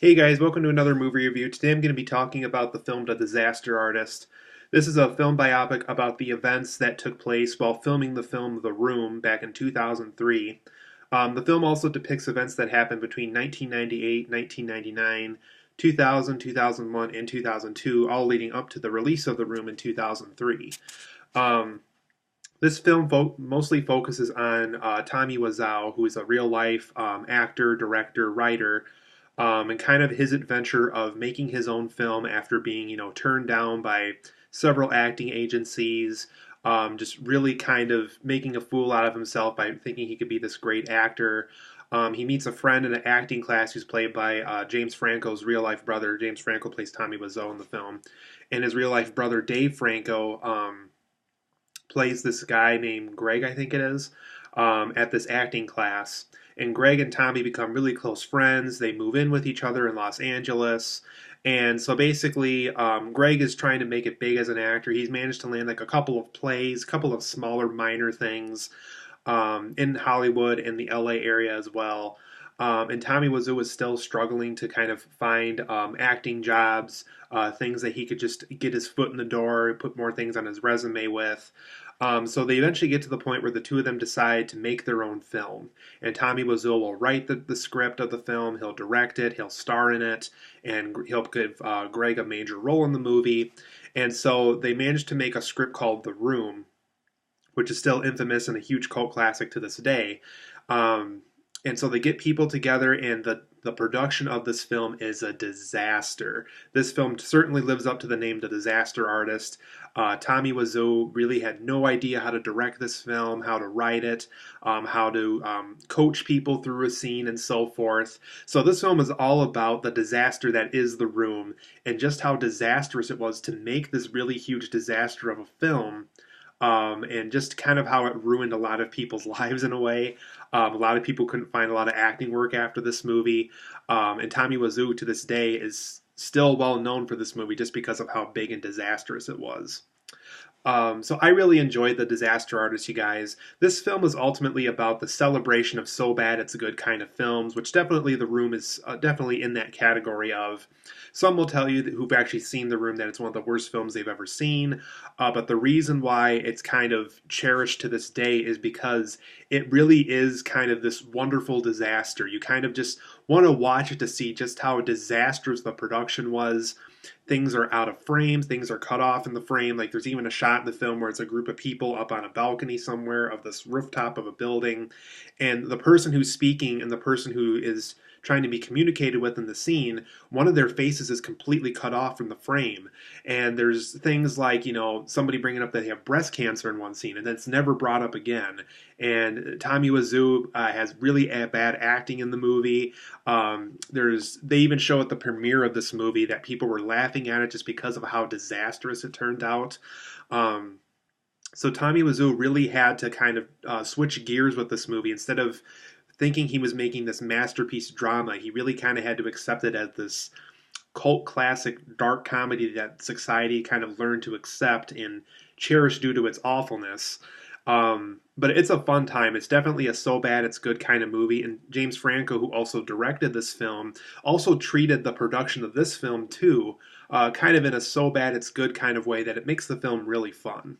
Hey guys, welcome to another movie review. Today I'm going to be talking about the film The Disaster Artist. This is a film biopic about the events that took place while filming the film The Room back in 2003. The film also depicts events that happened between 1998, 1999, 2000, 2001, and 2002, all leading up to the release of The Room in 2003. Um, this film mostly focuses on Tommy Wiseau, who is a real life actor, director, writer, and kind of his adventure of making his own film after being, turned down by several acting agencies. Just really kind of making a fool out of himself by thinking he could be this great actor. He meets a friend in an acting class who's played by James Franco's real life brother. James Franco plays Tommy Wiseau in the film, and his real life brother Dave Franco plays this guy named Greg, I think it is, at this acting class. And Greg and Tommy become really close friends. They move in with each other in Los Angeles. And so basically, Greg is trying to make it big as an actor. He's managed to land like a couple of plays, a couple of smaller minor things in Hollywood and the LA area as well. And Tommy Wiseau is still struggling to kind of find acting jobs, things that he could just get his foot in the door, put more things on his resume with. So they eventually get to the point where the two of them decide to make their own film. And Tommy Wiseau will write the script of the film, he'll direct it, he'll star in it, and he'll give Greg a major role in the movie. And so they managed to make a script called The Room, which is still infamous and a huge cult classic to this day. And so they get people together, and the production of this film is a disaster. This film certainly lives up to the name The Disaster Artist. Tommy Wiseau really had no idea how to direct this film, how to write it, how to coach people through a scene, and so forth. So this film is all about the disaster that is The Room, and just how disastrous it was to make this really huge disaster of a film. And just kind of how it ruined a lot of people's lives in a way. A lot of people couldn't find a lot of acting work after this movie. And Tommy Wiseau to this day is still well known for this movie just because of how big and disastrous it was. So I really enjoyed The Disaster Artist, you guys. This film is ultimately about the celebration of so bad it's good kind of films, which definitely The Room is definitely in that category of. Some will tell you that, who've actually seen The Room, that it's one of the worst films they've ever seen. But the reason why it's kind of cherished to this day is because it really is kind of this wonderful disaster. You kind of just want to watch it to see just how disastrous the production was. Things are out of frame, things are cut off in the frame. Like there's even a shot in the film where it's a group of people up on a balcony somewhere of this rooftop of a building, and the person who's speaking and the person who is trying to be communicated with in the scene, one of their faces is completely cut off from the frame. And there's things like, somebody bringing up that they have breast cancer in one scene, and that's never brought up again. And Tommy Wiseau has really bad acting in the movie. They even show at the premiere of this movie that people were laughing at it just because of how disastrous it turned out. So Tommy Wiseau really had to kind of switch gears with this movie. Instead of thinking he was making this masterpiece drama, he really kind of had to accept it as this cult classic dark comedy that society kind of learned to accept and cherish due to its awfulness. But it's a fun time. It's definitely a so bad it's good kind of movie. And James Franco, who also directed this film, also treated the production of this film too, kind of in a so bad it's good kind of way that it makes the film really fun.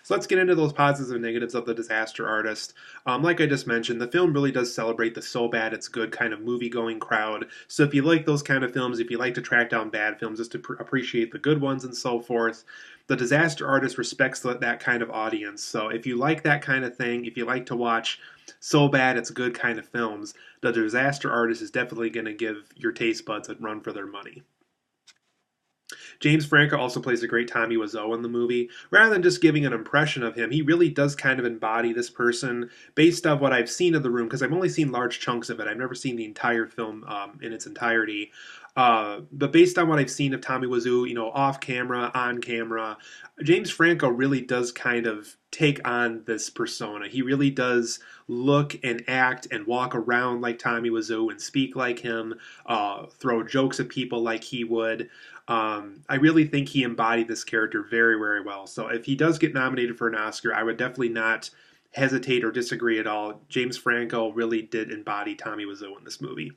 So let's get into those positives and negatives of The Disaster Artist. Like I just mentioned, the film really does celebrate the so bad it's good kind of movie-going crowd. So if you like those kind of films, if you like to track down bad films just to appreciate the good ones and so forth, The Disaster Artist respects that kind of audience. So if you like that kind of thing, if you like to watch so bad it's good kind of films, The Disaster Artist is definitely going to give your taste buds a run for their money. James Franco also plays a great Tommy Wiseau in the movie. Rather than just giving an impression of him, he really does kind of embody this person based on what I've seen of The Room, because I've only seen large chunks of it. I've never seen the entire film in its entirety. But based on what I've seen of Tommy Wiseau, off camera, on camera, James Franco really does kind of take on this persona. He really does look and act and walk around like Tommy Wiseau and speak like him, throw jokes at people like he would. I really think he embodied this character very, very well. So if he does get nominated for an Oscar, I would definitely not hesitate or disagree at all. James Franco really did embody Tommy Wiseau in this movie.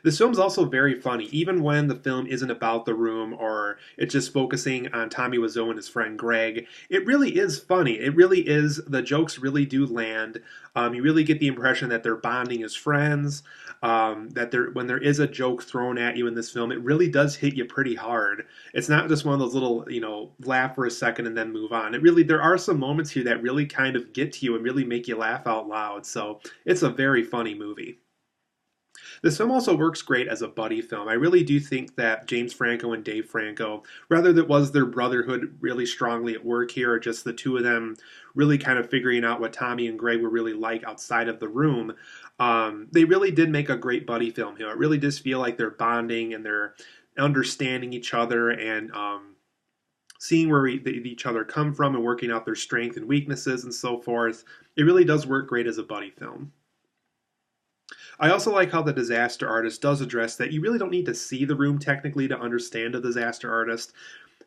This film's also very funny, even when the film isn't about the room or it's just focusing on Tommy Wiseau and his friend Greg. It really is funny. It really is. The jokes really do land. You really get the impression that they're bonding as friends. That when there is a joke thrown at you in this film, it really does hit you pretty hard. It's not just one of those little, laugh for a second and then move on. There are some moments here that really kind of get to you and really make you laugh out loud. So it's a very funny movie. This film also works great as a buddy film. I really do think that James Franco and Dave Franco, rather that was their brotherhood really strongly at work here, or just the two of them really kind of figuring out what Tommy and Greg were really like outside of the room, they really did make a great buddy film here. It really does feel like they're bonding and they're understanding each other and seeing where each other come from and working out their strengths and weaknesses and so forth. It really does work great as a buddy film. I also like how the disaster artist does address that you really don't need to see the room technically to understand a disaster artist.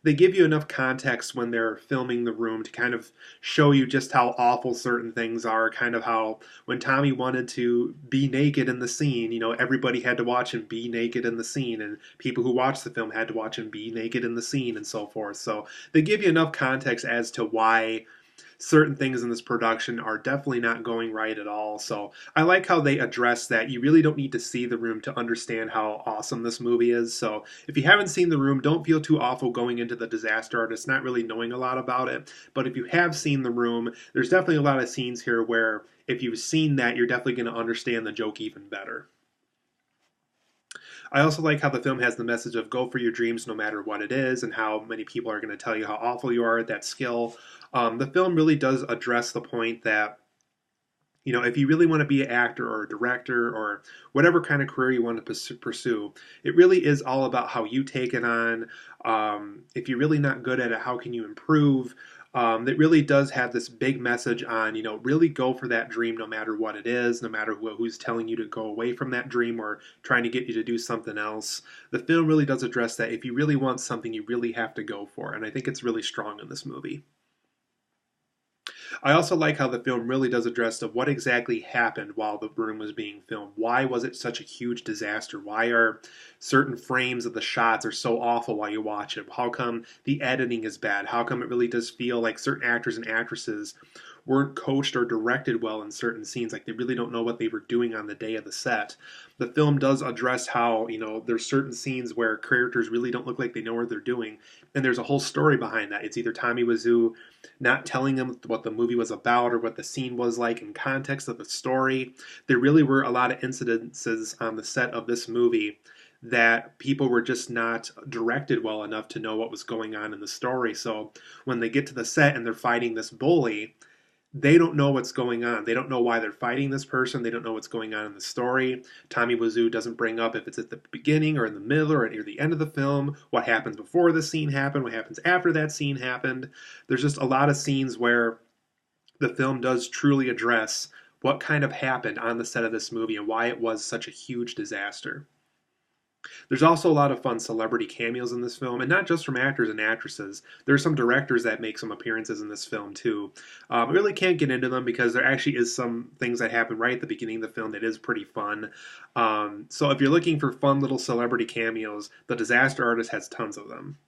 They give you enough context when they're filming the room to kind of show you just how awful certain things are. Kind of how when Tommy wanted to be naked in the scene, everybody had to watch him be naked in the scene, and people who watched the film had to watch him be naked in the scene and so forth. So they give you enough context as to why certain things in this production are definitely not going right at all. So I like how they address that. You really don't need to see The Room to understand how awesome this movie is. So if you haven't seen The Room, don't feel too awful going into The Disaster Artist, not really knowing a lot about it. But if you have seen The Room, there's definitely a lot of scenes here where if you've seen that, you're definitely going to understand the joke even better. I also like how the film has the message of go for your dreams no matter what it is, and how many people are going to tell you how awful you are at that skill. The film really does address the point that, if you really want to be an actor or a director or whatever kind of career you want to pursue, it really is all about how you take it on. If you're really not good at it, how can you improve? That really does have this big message on, really go for that dream no matter what it is, no matter who's telling you to go away from that dream or trying to get you to do something else. The film really does address that. If you really want something, you really have to go for it. And I think it's really strong in this movie. I also like how the film really does address of what exactly happened while the room was being filmed. Why was it such a huge disaster? Why are certain frames of the shots are so awful while you watch it? How come the editing is bad? How come it really does feel like certain actors and actresses weren't coached or directed well in certain scenes? Like they really don't know what they were doing on the day of the set. The film does address how, there's certain scenes where characters really don't look like they know what they're doing. And there's a whole story behind that. It's either Tommy Wiseau not telling them what the movie was about or what the scene was like in context of the story. There really were a lot of incidences on the set of this movie that people were just not directed well enough to know what was going on in the story. So when they get to the set and they're fighting this bully, they don't know what's going on. They don't know why they're fighting this person. They don't know what's going on in the story. Tommy Wiseau doesn't bring up if it's at the beginning or in the middle or near the end of the film, what happens before the scene happened, what happens after that scene happened. There's just a lot of scenes where the film does truly address what kind of happened on the set of this movie and why it was such a huge disaster. There's also a lot of fun celebrity cameos in this film, and not just from actors and actresses. There's some directors that make some appearances in this film too. I really can't get into them because there actually is some things that happen right at the beginning of the film that is pretty fun. So if you're looking for fun little celebrity cameos, The Disaster Artist has tons of them.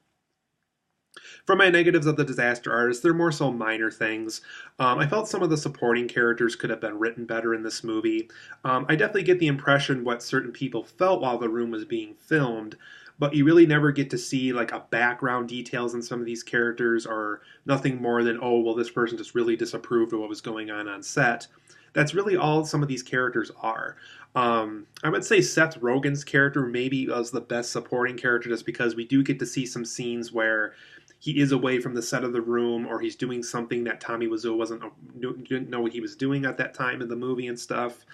For my negatives of The Disaster Artist, they're more so minor things. I felt some of the supporting characters could have been written better in this movie. I definitely get the impression what certain people felt while the room was being filmed, but you really never get to see like a background details in some of these characters or nothing more than, oh, well, this person just really disapproved of what was going on set. That's really all some of these characters are. I would say Seth Rogen's character maybe was the best supporting character just because we do get to see some scenes where he is away from the set of the room or he's doing something that Tommy Wiseau didn't know what he was doing at that time in the movie and stuff.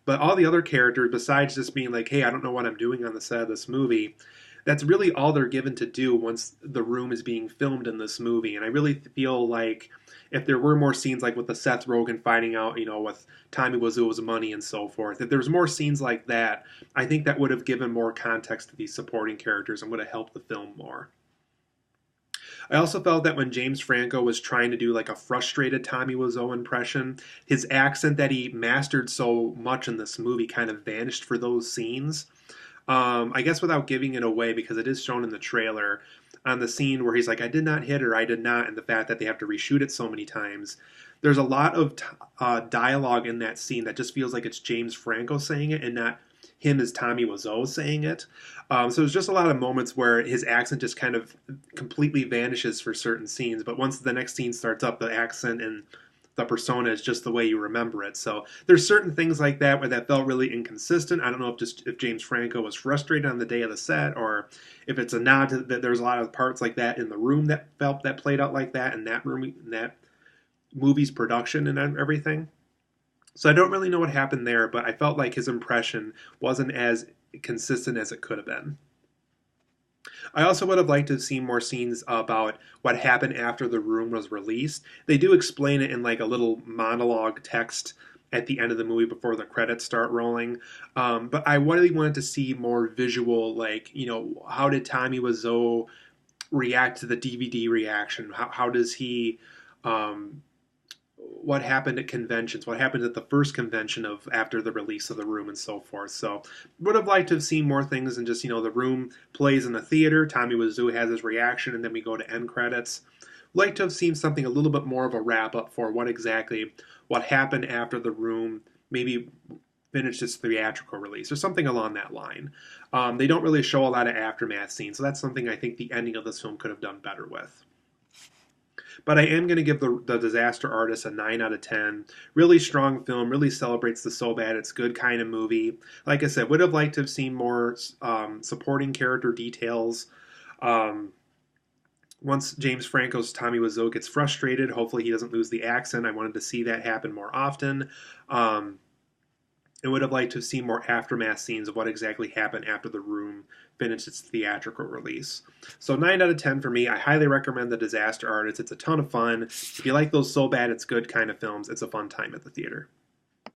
But all the other characters, besides just being like, hey, I don't know what I'm doing on the set of this movie, that's really all they're given to do once the room is being filmed in this movie. And I really feel like if there were more scenes like with the Seth Rogen fighting out, with Tommy Wiseau's money and so forth, if there was more scenes like that, I think that would have given more context to these supporting characters and would have helped the film more. I also felt that when James Franco was trying to do like a frustrated Tommy Wiseau impression, his accent that he mastered so much in this movie kind of vanished for those scenes. I guess without giving it away, because it is shown in the trailer, on the scene where he's like, I did not hit her, I did not, and the fact that they have to reshoot it so many times. There's a lot of dialogue in that scene that just feels like it's James Franco saying it and not him as Tommy Wiseau saying it. So there's just a lot of moments where his accent just kind of completely vanishes for certain scenes, but once the next scene starts up, the accent and the persona is just the way you remember it. So there's certain things like that where that felt really inconsistent. I don't know if James Franco was frustrated on the day of the set, or if it's a nod to that there's a lot of parts like that in the room that played out like that in that movie's production and everything. So I don't really know what happened there, but I felt like his impression wasn't as consistent as it could have been. I also would have liked to have seen more scenes about what happened after The Room was released. They do explain it in like a little monologue text at the end of the movie before the credits start rolling. But I really wanted to see more visual, like, how did Tommy Wiseau react to the DVD reaction? How does he what happened at conventions, what happened at the first convention of after the release of The Room and so forth. So would have liked to have seen more things than just, The Room plays in the theater, Tommy Wiseau has his reaction, and then we go to end credits. Like to have seen something a little bit more of a wrap up for what happened after The Room maybe finished its theatrical release or something along that line. They don't really show a lot of aftermath scenes, so that's something I think the ending of this film could have done better with. But I am going to give the Disaster Artist a 9 out of 10. Really strong film, really celebrates the so bad it's good kind of movie. Like I said, would have liked to have seen more supporting character details. Once James Franco's Tommy Wiseau gets frustrated, hopefully he doesn't lose the accent. I wanted to see that happen more often. And would have liked to have seen more aftermath scenes of what exactly happened after The Room finished its theatrical release. So 9 out of 10 for me. I highly recommend The Disaster Artist. It's a ton of fun. If you like those so bad it's good kind of films, it's a fun time at the theater.